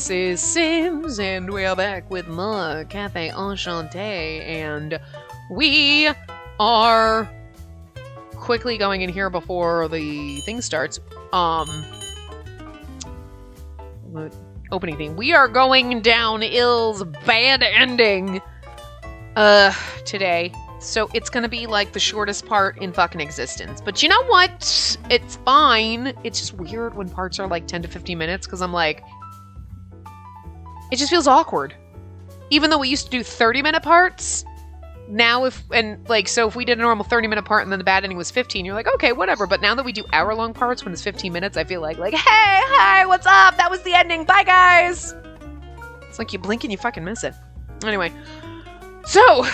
This is Sims, and we're back with more Cafe Enchante, and we are quickly going in here before the thing starts. Opening thing. We are going down Ill's bad ending today. So it's gonna be like the shortest part in fucking existence. But you know what? It's fine. It's just weird when parts are like 10 to 15 minutes because I'm like, it just feels awkward. Even though we used to do 30-minute parts, now if we did a normal 30-minute part and then the bad ending was 15, you're like, okay, whatever. But now that we do hour-long parts when it's 15 minutes, I feel like, hey, hi, what's up? That was the ending. Bye, guys. It's like you blink and you fucking miss it. Anyway, so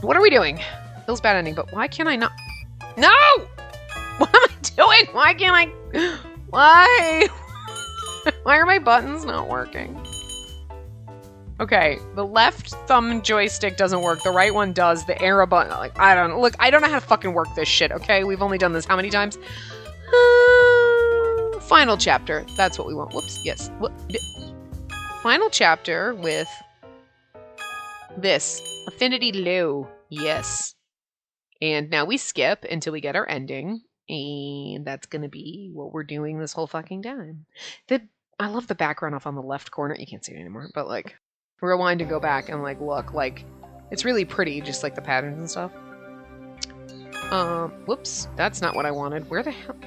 what are we doing? Ill's bad ending, but why can't I not? No! What am I doing? Why can't I? Why? Why are my buttons not working? Okay, the left thumb joystick doesn't work. The right one does. The arrow button, like, I don't know. Look, I don't know how to fucking work this shit, okay? We've only done this how many times? Final chapter. That's what we want. Whoops, yes. Final chapter with this. Affinity low. Yes. And now we skip until we get our ending. And that's gonna be what we're doing this whole fucking time. I love the background off on the left corner. You can't see it anymore, but like, rewind and go back and like look, like, it's really pretty, just like the patterns and stuff. Whoops, that's not what I wanted. Where the hell?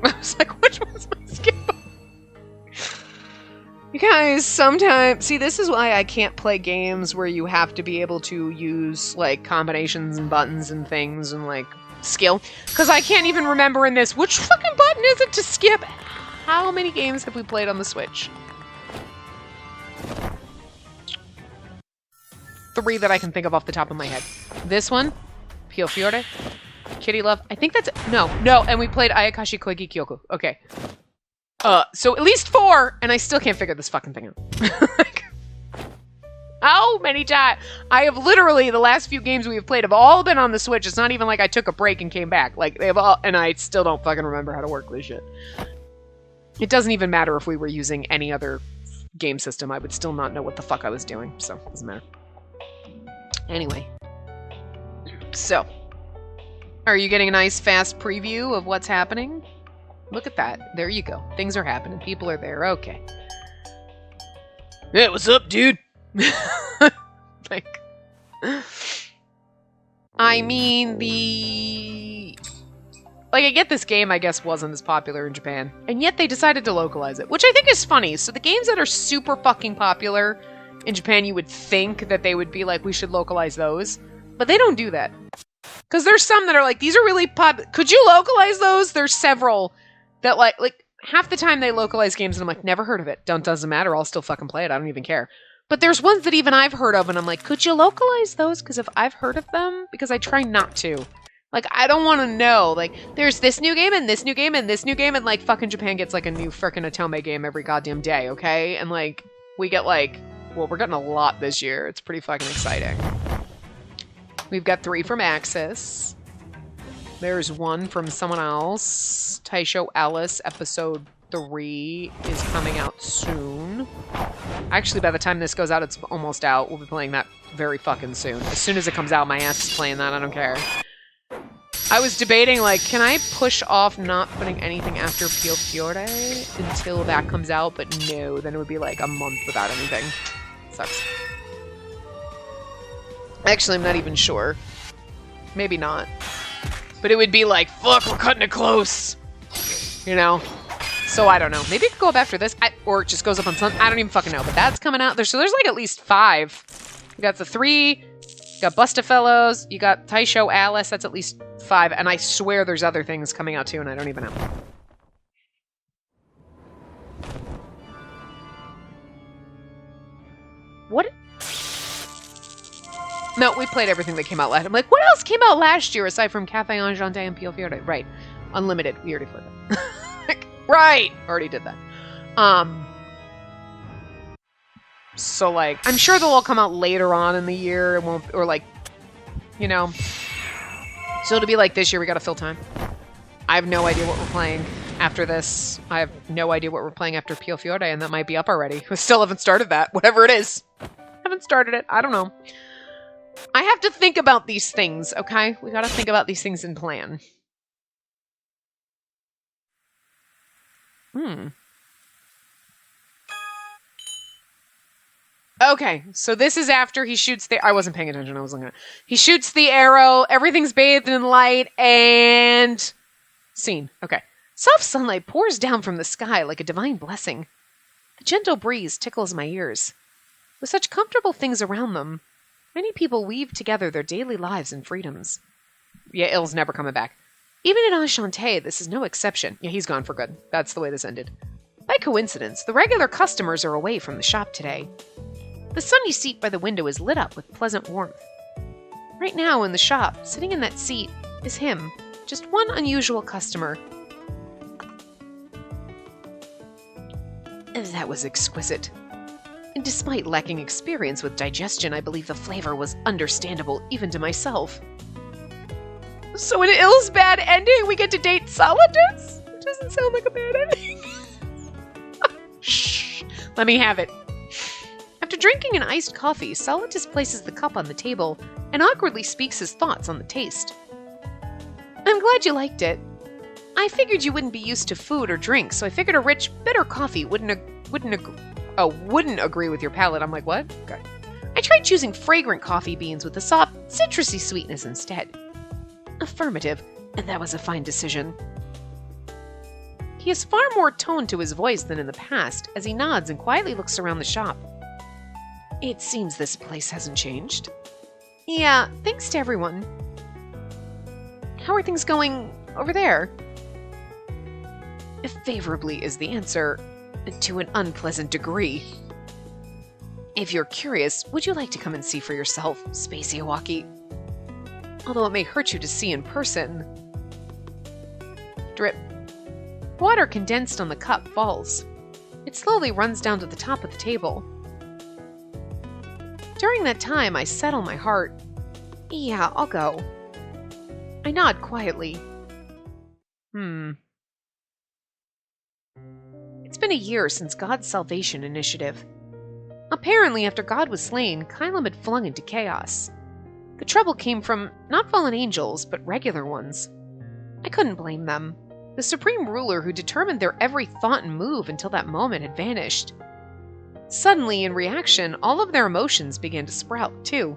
I was like, which one's my skip? You guys, sometimes, see, this is why I can't play games where you have to be able to use, like, combinations and buttons and things and, like, skill. Because I can't even remember in this, which fucking button is it to skip? How many games have we played on the Switch? 3 that I can think of off the top of my head. This one, Pio Fiore, Kitty Love, I think that's, no, and we played Ayakashi Koigi Kyoku. Okay. So at least 4, and I still can't figure this fucking thing out. Like, how many times? I have literally, the last few games we have played have all been on the Switch. It's not even like I took a break and came back. Like, they have all, and I still don't fucking remember how to work this shit. It doesn't even matter if we were using any other game system. I would still not know what the fuck I was doing, so it doesn't matter. Anyway. So. Are you getting a nice fast preview of what's happening? Look at that. There you go. Things are happening. People are there. Okay. Hey, what's up, dude? Like, I mean, I get this game, I guess, wasn't as popular in Japan. And yet they decided to localize it, which I think is funny. So the games that are super fucking popular in Japan, you would think that they would be like, we should localize those. But they don't do that. Because there's some that are like, these are really could you localize those? There's several that like half the time they localize games and I'm like, never heard of it. Doesn't matter. I'll still fucking play it. I don't even care. But there's ones that even I've heard of and I'm like, could you localize those? Because if I've heard of them, because I try not to. Like, I don't want to know. Like, there's this new game and this new game and this new game and like fucking Japan gets like a new frickin' Otome game every goddamn day, okay? And like, we get like, well, we're getting a lot this year. It's pretty fucking exciting. We've got 3 from Axis. There's 1 from someone else. Taisho Alice episode 3 is coming out soon. Actually, by the time this goes out, it's almost out. We'll be playing that very fucking soon. As soon as it comes out, my ass is playing that. I don't care. I was debating, like, can I push off not putting anything after Pio Fiore until that comes out? But no, then it would be like a month without anything. Sucks. Actually, I'm not even sure. Maybe not. But it would be like, fuck, we're cutting it close. You know? So I don't know. Maybe it could go up after this. Or it just goes up on Sunday. I don't even fucking know. But that's coming out. So there's like at least 5. You got the 3. You got Busta Fellows. You got Taisho Alice. That's at least 5. And I swear there's other things coming out too, and I don't even know. What? No, we played everything that came out last. I'm like, what else came out last year aside from Cafe Enchante and Pio Fiore? Right. Unlimited. We already played that. Right. Already did that. So, like, I'm sure they'll all come out later on in the year. It won't, or like, you know. So it'll be like this year, we gotta fill time. I have no idea what we're playing. after this. I have no idea what we're playing after Pio Fiore, and that might be up already. We still haven't started that. Whatever it is. Haven't started it. I don't know. I have to think about these things, okay? We gotta think about these things and plan. Okay, so this is after he shoots the... I wasn't paying attention, I was looking at it. He shoots the arrow, everything's bathed in light, and... Scene. Okay. Soft sunlight pours down from the sky like a divine blessing. The gentle breeze tickles my ears. With such comfortable things around them, many people weave together their daily lives and freedoms. Yeah, Ill's never coming back. Even in Enchante, this is no exception. Yeah, he's gone for good. That's the way this ended. By coincidence, the regular customers are away from the shop today. The sunny seat by the window is lit up with pleasant warmth. Right now in the shop, sitting in that seat, is him, just one unusual customer. That was exquisite. And despite lacking experience with digestion, I believe the flavor was understandable even to myself. So in Ill's bad ending, we get to date Solidus? It doesn't sound like a bad ending. Shh, let me have it. After drinking an iced coffee, Solidus places the cup on the table and awkwardly speaks his thoughts on the taste. I'm glad you liked it. I figured you wouldn't be used to food or drink, so I figured a rich, bitter coffee wouldn't agree with your palate. I'm like, what? Okay. I tried choosing fragrant coffee beans with a soft, citrusy sweetness instead. Affirmative, and that was a fine decision. He has far more tone to his voice than in the past as he nods and quietly looks around the shop. It seems this place hasn't changed. Yeah, thanks to everyone. How are things going over there? Favorably is the answer, to an unpleasant degree. If you're curious, would you like to come and see for yourself, Spacey Iwaki? Although it may hurt you to see in person. Drip. Water condensed on the cup falls. It slowly runs down to the top of the table. During that time, I settle my heart. Yeah, I'll go. I nod quietly. It's been a year since God's Salvation Initiative. Apparently, after God was slain, Kylam had flung into chaos. The trouble came from not fallen angels, but regular ones. I couldn't blame them. The supreme ruler who determined their every thought and move until that moment had vanished. Suddenly, in reaction, all of their emotions began to sprout, too.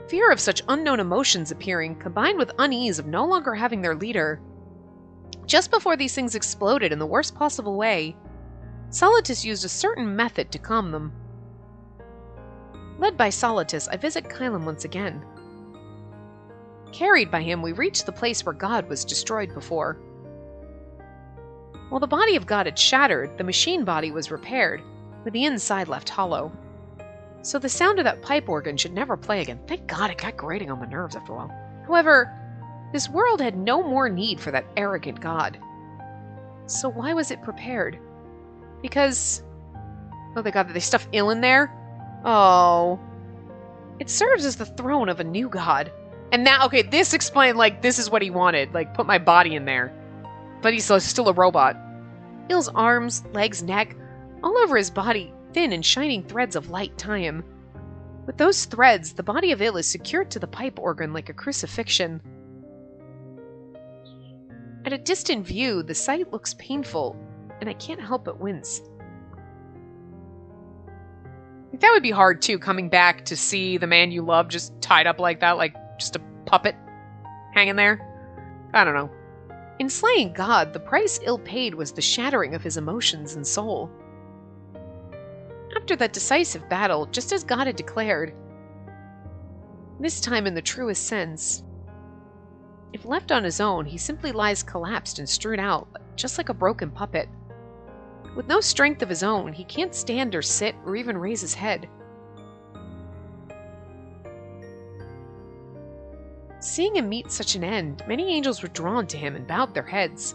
Fear of such unknown emotions appearing, combined with unease of no longer having their leader. Just before these things exploded in the worst possible way, Solidus used a certain method to calm them. Led by Solidus, I visit Kylam once again. Carried by him, we reach the place where God was destroyed before. While the body of God had shattered, the machine body was repaired, with the inside left hollow. So the sound of that pipe organ should never play again. Thank God, it got grating on my nerves after a while. However, this world had no more need for that arrogant God. So why was it prepared? Because... Oh, they stuffed ill in there? Oh. It serves as the throne of a new god. And now, okay, this explained, like, this is what he wanted. Like, put my body in there. But he's still a robot. Ill's arms, legs, neck, all over his body, thin and shining threads of light tie him. With those threads, the body of Ill is secured to the pipe organ like a crucifixion. At a distant view, the sight looks painful, and I can't help but wince. That would be hard, too, coming back to see the man you love just tied up like that, like just a puppet hanging there. I don't know. In slaying God, the price Ill paid was the shattering of his emotions and soul. After that decisive battle, just as God had declared, this time in the truest sense, if left on his own, he simply lies collapsed and strewn out, just like a broken puppet. With no strength of his own, he can't stand or sit or even raise his head. Seeing him meet such an end, many angels were drawn to him and bowed their heads.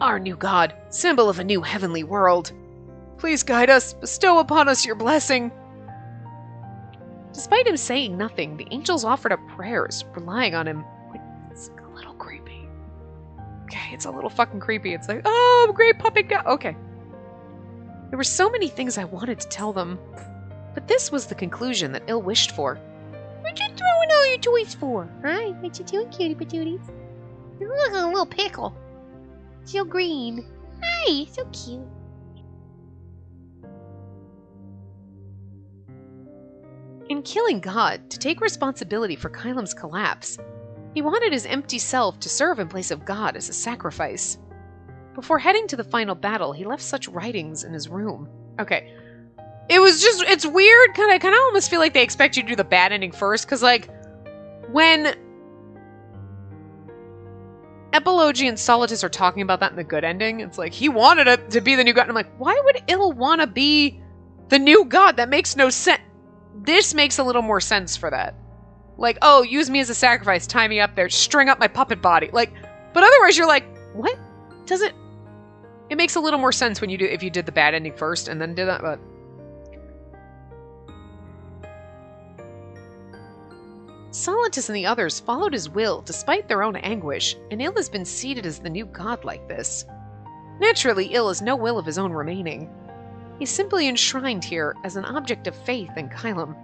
Our new God, symbol of a new heavenly world, please guide us, bestow upon us your blessing. Despite him saying nothing, the angels offered up prayers, relying on him. It's a little creepy. Okay, it's a little fucking creepy. It's like, oh, great puppet guy. Okay. There were so many things I wanted to tell them, but this was the conclusion that Il wished for. What you throwing all your toys for? Hi, what you doing, cutie patooties? You look like a little pickle. So green. Hi, so cute. In killing God, to take responsibility for Kylem's collapse, he wanted his empty self to serve in place of God as a sacrifice. Before heading to the final battle, he left such writings in his room. Okay. It's weird. Kind of almost feel like they expect you to do the bad ending first, because, like, when Epilogy and Solitus are talking about that in the good ending, it's like, he wanted it to be the new god. And I'm like, why would Il want to be the new god? That makes no sense. This makes a little more sense for that. Like, oh, use me as a sacrifice, tie me up there, string up my puppet body. Like, but otherwise you're like, what? Does it? It makes a little more sense when you do, if you did the bad ending first and then did that, but. Solitus and the others followed his will despite their own anguish, and Il has been seated as the new god like this. Naturally, Il has no will of his own remaining. He's simply enshrined here as an object of faith in Kylem.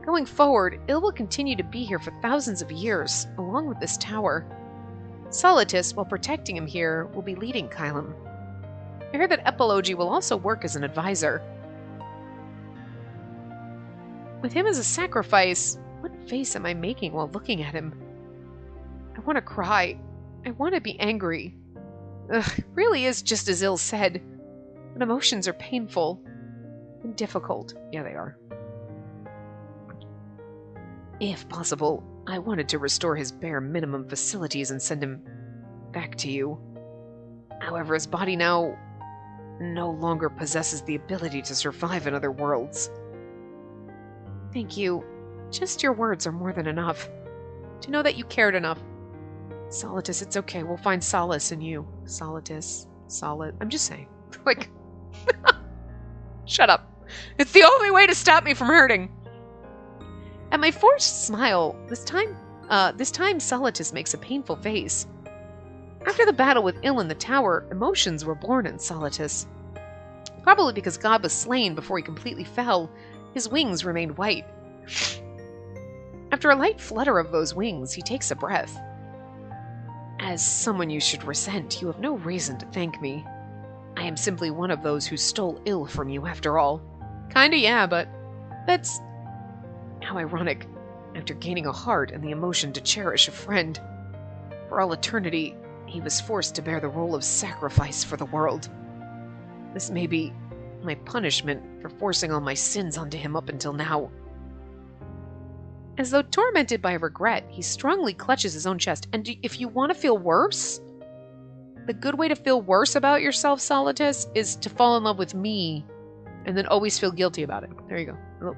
Going forward, Il will continue to be here for thousands of years, along with this tower. Solitus, while protecting him here, will be leading Kylem. I heard that Epilogy will also work as an advisor. With him as a sacrifice, what face am I making while looking at him? I want to cry. I want to be angry. Ugh, it really is just as Il said. But emotions are painful and difficult. Yeah, they are. If possible, I wanted to restore his bare minimum facilities and send him back to you. However, his body now no longer possesses the ability to survive in other worlds. Thank you. Just your words are more than enough. To know that you cared enough. Solitus, it's okay. We'll find solace in you. Solitus. I'm just saying. Like, shut up. It's the only way to stop me from hurting. At my forced smile, this time Solitus makes a painful face. After the battle with Il in the tower, emotions were born in Solitus. Probably because God was slain before he completely fell, his wings remained white. After a light flutter of those wings, he takes a breath. As someone you should resent, you have no reason to thank me. I am simply one of those who stole Il from you after all. Kinda, yeah, but that's how ironic. After gaining a heart and the emotion to cherish a friend, for all eternity, he was forced to bear the role of sacrifice for the world. This may be my punishment for forcing all my sins onto him up until now. As though tormented by regret, he strongly clutches his own chest. And if you want to feel worse, the good way to feel worse about yourself, Solitus, is to fall in love with me and then always feel guilty about it. There you go.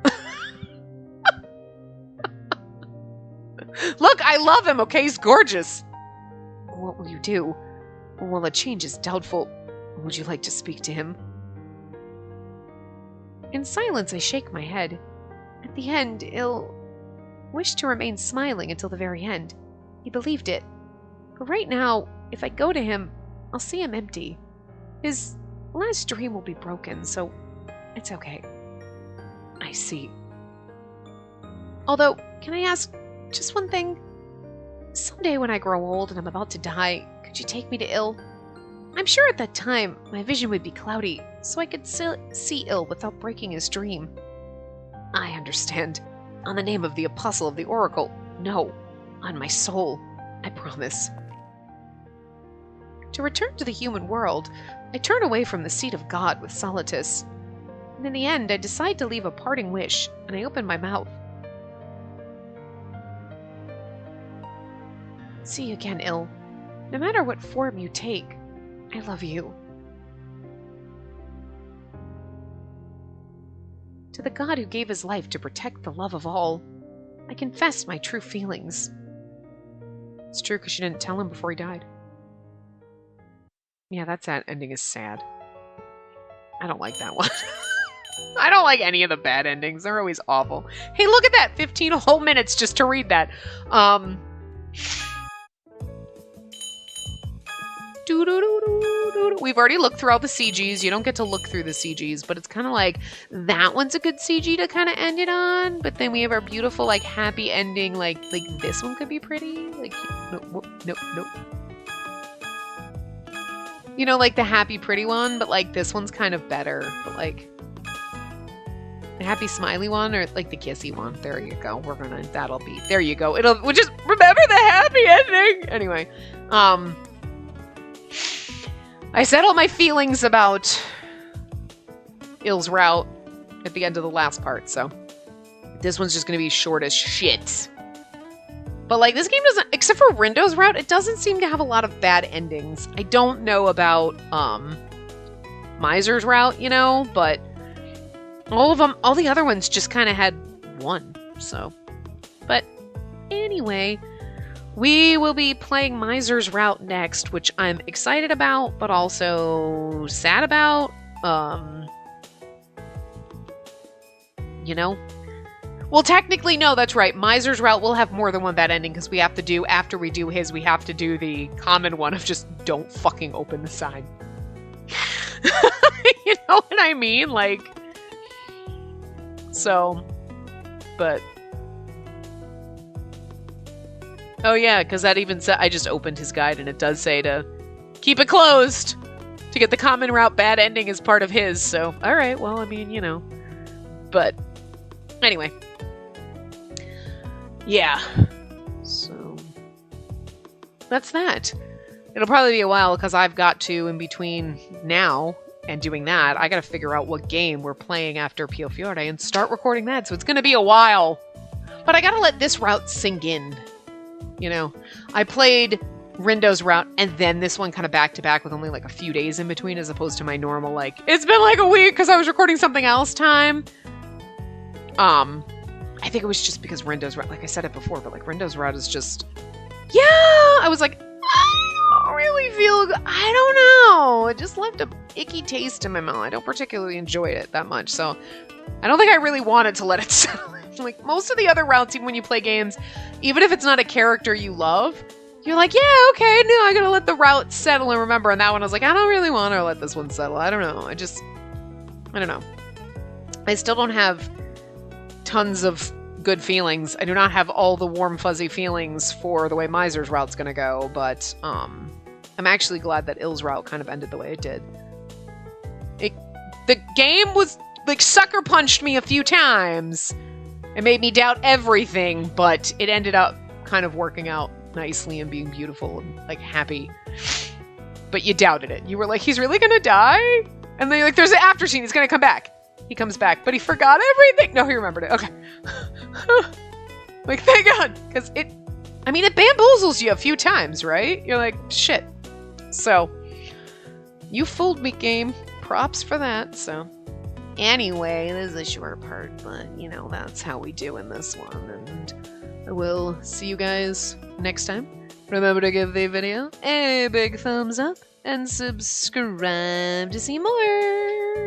Look, I love him, okay? He's gorgeous. What will you do? While a change is doubtful, would you like to speak to him? In silence, I shake my head. At the end, Il wished to remain smiling until the very end. He believed it. But right now, if I go to him, I'll see him empty. His last dream will be broken, so it's okay. I see. Although, can I ask just one thing? Someday when I grow old and I'm about to die, could you take me to Il? I'm sure at that time, my vision would be cloudy, so I could see Il without breaking his dream. I understand. On the name of the Apostle of the Oracle. No. On my soul. I promise. To return to the human world, I turn away from the seat of God with Solitus. And in the end, I decide to leave a parting wish, and I open my mouth. See you again, Il. No matter what form you take, I love you. To the God who gave his life to protect the love of all, I confess my true feelings. It's true because she didn't tell him before he died. Yeah, that ending is sad. I don't like that one. I don't like any of the bad endings. They're always awful. Hey, look at that! 15 whole minutes just to read that. We've already looked through all the CGs. You don't get to look through the CGs, but it's kind of like that one's a good CG to kind of end it on. But then we have our beautiful, like, happy ending. Like this one could be pretty. Like, nope. You know, like the happy, pretty one, but like this one's kind of better. But like the happy, smiley one, or like the kissy one. There you go. That'll be. There you go. We'll just remember the happy ending. Anyway, I said all my feelings about Ill's route at the end of the last part, so this one's just gonna be short as shit. But like this game doesn't, except for Rindo's route, it doesn't seem to have a lot of bad endings. I don't know about Miser's route, you know, but all the other ones just kind of had one. So, but anyway. We will be playing Miser's route next, which I'm excited about, but also sad about. You know? Well, technically, no, that's right. Miser's route will have more than one bad ending, because we have to do, after we do his, we have to do the common one of just don't fucking open the sign. You know what I mean? Like, so, but... Oh yeah, because that even said, I just opened his guide and it does say to keep it closed to get the common route bad ending as part of his. So, alright, well, I mean, you know. But, anyway. Yeah. So, that's that. It'll probably be a while because I've got to, in between now and doing that, I gotta figure out what game we're playing after Pio Fiore and start recording that. So it's gonna be a while. But I gotta let this route sink in. You know, I played Rindo's route and then this one kind of back to back with only like a few days in between, as opposed to my normal, like, it's been like a week because I was recording something else time. I think it was just because Rindo's route, like I said it before, but like Rindo's route is just, yeah, I was like, I don't really feel good. I don't know. It just left a icky taste in my mouth. I don't particularly enjoy it that much. So I don't think I really wanted to let it settle in. Like most of the other routes, even when you play games, even if it's not a character you love, you're like, yeah, okay, no, I gotta let the route settle and remember. And that one, I was like, I don't really want to let this one settle. I don't know. I don't know. I still don't have tons of good feelings. I do not have all the warm, fuzzy feelings for the way Miser's route's gonna go, but I'm actually glad that Ill's route kind of ended the way it did. The game was, like, sucker punched me a few times. It made me doubt everything, but it ended up kind of working out nicely and being beautiful and, like, happy. But you doubted it. You were like, he's really gonna die? And then, like, there's an after scene. He's gonna come back. He comes back, but he forgot everything. No, he remembered it. Okay. Like, thank God. Because it bamboozles you a few times, right? You're like, shit. So, you fooled me, game. Props for that, so... Anyway, this is a short part, but, you know, that's how we do in this one, and I will see you guys next time. Remember to give the video a big thumbs up, and subscribe to see more!